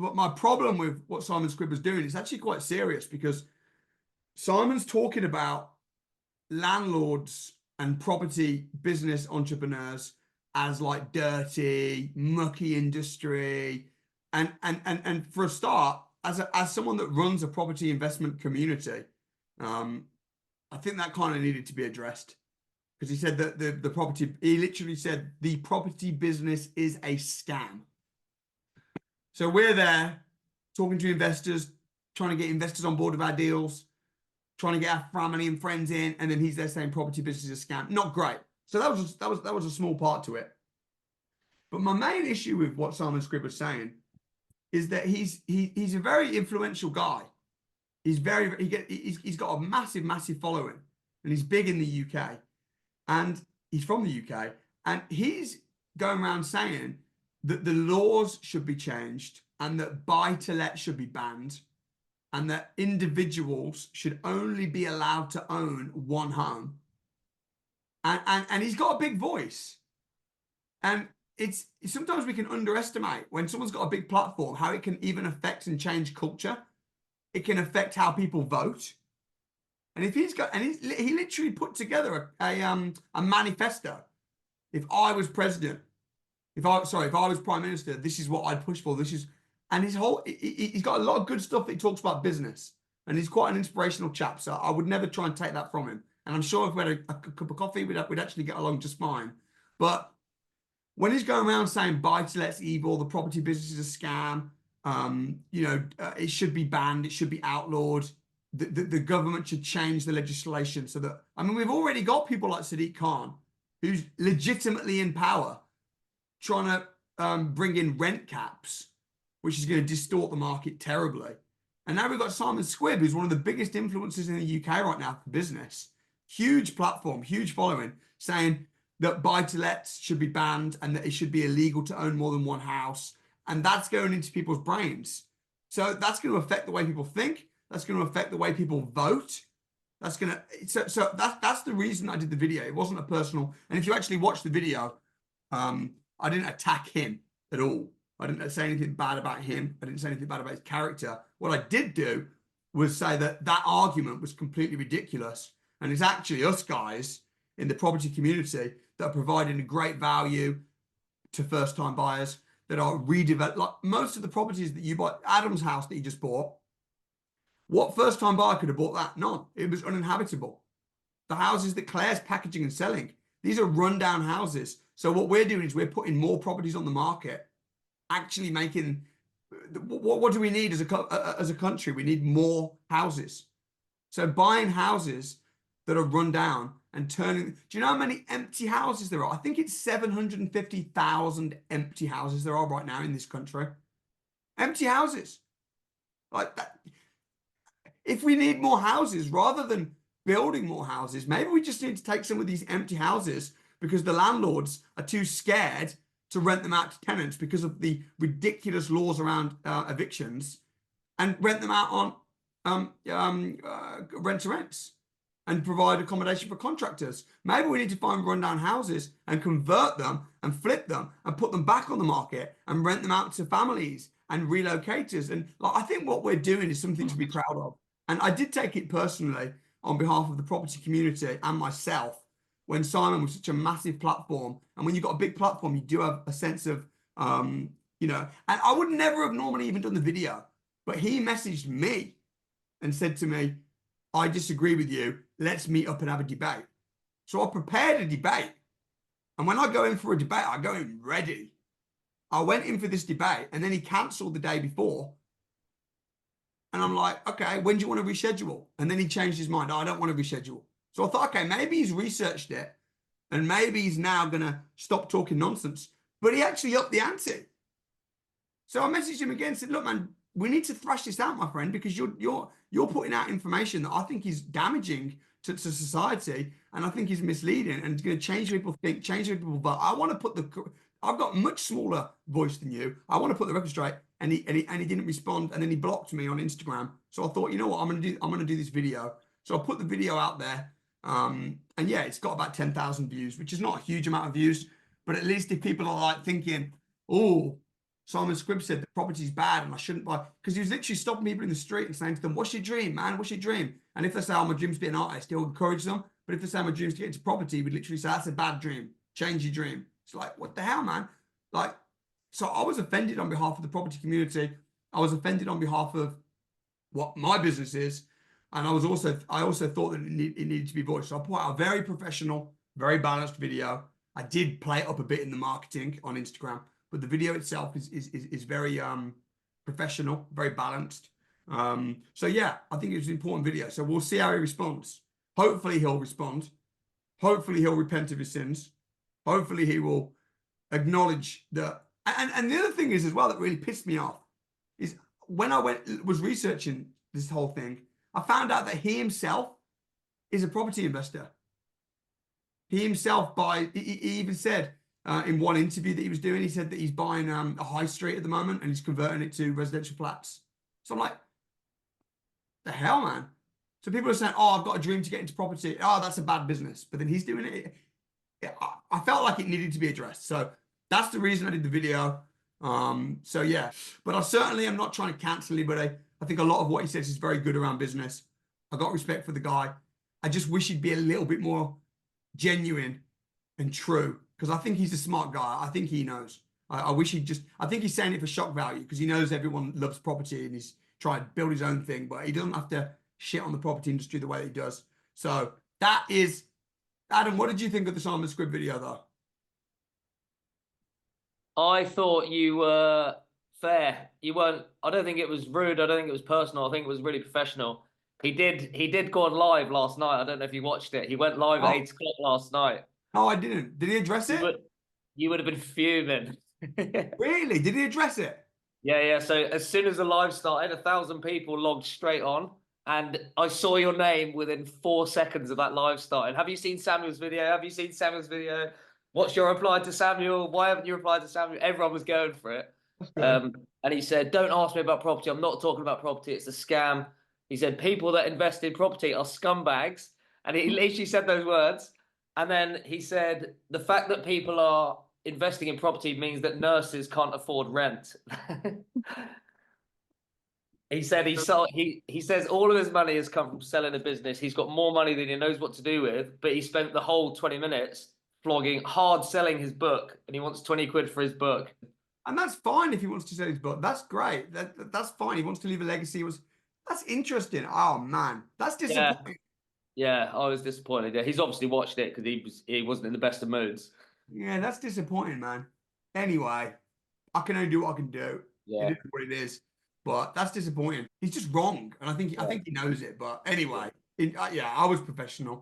but my problem with what Simon Squibb was doing is actually quite serious, because Simon's talking about landlords and property business entrepreneurs as like dirty, mucky industry. And for a start, as someone that runs a property investment community, I think that kind of needed to be addressed, because he said that he literally said the property business is a scam. So we're there talking to investors, trying to get investors on board with our deals, trying to get our family and friends in, and then he's there saying property business is a scam. Not great. So that was a small part to it. But my main issue with what Simon Squibb was saying is that he's a very influential guy. He's got a massive following, and he's big in the UK, and he's from the UK, and he's going around saying that the laws should be changed and that buy-to-let should be banned, and that individuals should only be allowed to own one home. And he's got a big voice, and it's sometimes we can underestimate when someone's got a big platform how it can even affect and change culture. It can affect how people vote. And if he's got, and he literally put together a manifesto. If I was president, if I was prime minister, this is what I'd push for. And he's got a lot of good stuff that he talks about business, and he's quite an inspirational chap. So I would never try and take that from him. And I'm sure if we had a cup of coffee, we'd actually get along just fine. But when he's going around saying buy-to-let's evil, the property business is a scam, it should be banned, it should be outlawed, the government should change the legislation so that, I mean, we've already got people like Sadiq Khan, who's legitimately in power, trying to bring in rent caps, which is going to distort the market terribly. And now we've got Simon Squibb, who's one of the biggest influencers in the UK right now for business. Huge platform, huge following, saying that buy-to-lets should be banned and that it should be illegal to own more than one house. And that's going into people's brains. So that's going to affect the way people think. That's going to affect the way people vote. That's going to, so that's the reason I did the video. It wasn't a personal, and if you actually watch the video, I didn't attack him at all. I didn't say anything bad about him. I didn't say anything bad about his character. What I did do was say that argument was completely ridiculous. And it's actually us guys in the property community that are providing a great value to first-time buyers, that are redeveloped. Like most of the properties that you buy, Adam's house that he just bought, what first-time buyer could have bought that? None. It was uninhabitable. The houses that Claire's packaging and selling, these are rundown houses. So what we're doing is we're putting more properties on the market, actually making, what do we need as a country? We need more houses. So buying houses that are run down and turning, do you know how many empty houses there are? I think it's 750,000 empty houses there are right now in this country. Empty houses. Like that. If we need more houses, rather than building more houses, maybe we just need to take some of these empty houses, because the landlords are too scared to rent them out to tenants because of the ridiculous laws around evictions, and rent them out on rent-to-rents and provide accommodation for contractors. Maybe we need to find rundown houses and convert them and flip them and put them back on the market and rent them out to families and relocators. And like, I think what we're doing is something to be proud of. And I did take it personally on behalf of the property community and myself when Simon was such a massive platform. And when you've got a big platform, you do have a sense of, and I would never have normally even done the video, but he messaged me and said to me, I disagree with you. Let's meet up and have a debate. So I prepared a debate. And when I go in for a debate, I go in ready. I went in for this debate, and then he cancelled the day before. And I'm like, okay, when do you want to reschedule? And then he changed his mind. Oh, I don't want to reschedule. So I thought, okay, maybe he's researched it, and maybe he's now going to stop talking nonsense. But he actually upped the ante. So I messaged him again and said, look, man, we need to thrash this out, my friend, because you're putting out information that I think is damaging to society, and I think is misleading, and it's going to change people think, change people vote. I want to put I've got a much smaller voice than you. I want to put the record straight, and he didn't respond, and then he blocked me on Instagram. So I thought, you know what, I'm going to do this video. So I put the video out there, and yeah, it's got about 10,000 views, which is not a huge amount of views, but at least if people are like thinking, oh, Simon Squibb said that property's bad and I shouldn't buy, because he was literally stopping people in the street and saying to them, what's your dream, man? What's your dream? And if they say, oh, my dream's to be an artist, he'll encourage them. But if they say my dream's to get into property, we'd literally say, that's a bad dream. Change your dream. It's like, what the hell, man? Like, so I was offended on behalf of the property community. I was offended on behalf of what my business is. And I also thought that it needed to be voiced. So I put out a very professional, very balanced video. I did play it up a bit in the marketing on Instagram, but the video itself is very professional, very balanced. So yeah, I think it's an important video. So we'll see how he responds. Hopefully he'll respond. Hopefully he'll repent of his sins. Hopefully he will acknowledge that. And the other thing is as well that really pissed me off is when I was researching this whole thing, I found out that he himself is a property investor. He himself he even said in one interview that he was doing, he said that he's buying a high street at the moment and he's converting it to residential flats. So I'm like, the hell, man? So people are saying, oh, I've got a dream to get into property. Oh, that's a bad business. But then he's doing it. I felt like it needed to be addressed. So that's the reason I did the video. So yeah, but I certainly am not trying to cancel anybody. I think a lot of what he says is very good around business. I got respect for the guy. I just wish he'd be a little bit more genuine and true, because I think he's a smart guy. I think he knows. I wish I think he's saying it for shock value because he knows everyone loves property and he's trying to build his own thing, but he doesn't have to shit on the property industry the way that he does. So that is, Adam, what did you think of the Simon Squibb video though? I thought you were fair. You weren't. I don't think it was rude. I don't think it was personal. I think it was really professional. He did go on live last night. I don't know if you watched it. He went live at 8 o'clock last night. No, I didn't. Did he address it? You would have been fuming. Really? Did he address it? Yeah. So as soon as the live started, 1,000 people logged straight on, and I saw your name within 4 seconds of that live starting. Have you seen Samuel's video? Have you seen Samuel's video? What's your reply to Samuel? Why haven't you replied to Samuel? Everyone was going for it. And he said, don't ask me about property. I'm not talking about property. It's a scam. He said, people that invest in property are scumbags. And he literally said those words. And then he said, the fact that people are investing in property means that nurses can't afford rent. He said he says all of his money has come from selling a business. He's got more money than he knows what to do with, but he spent the whole 20 minutes flogging, hard selling his book, and he wants 20 quid for his book. And that's fine if he wants to sell his book. That's great. That's fine. He wants to leave a legacy. That's interesting. Oh man, that's disappointing. Yeah, I was disappointed. Yeah, he's obviously watched it because he wasn't in the best of moods. Yeah, that's disappointing, man. Anyway, I can only do what I can do. Yeah. It is what it is. But that's disappointing. He's just wrong, and I think he knows it. But anyway, yeah, I was professional.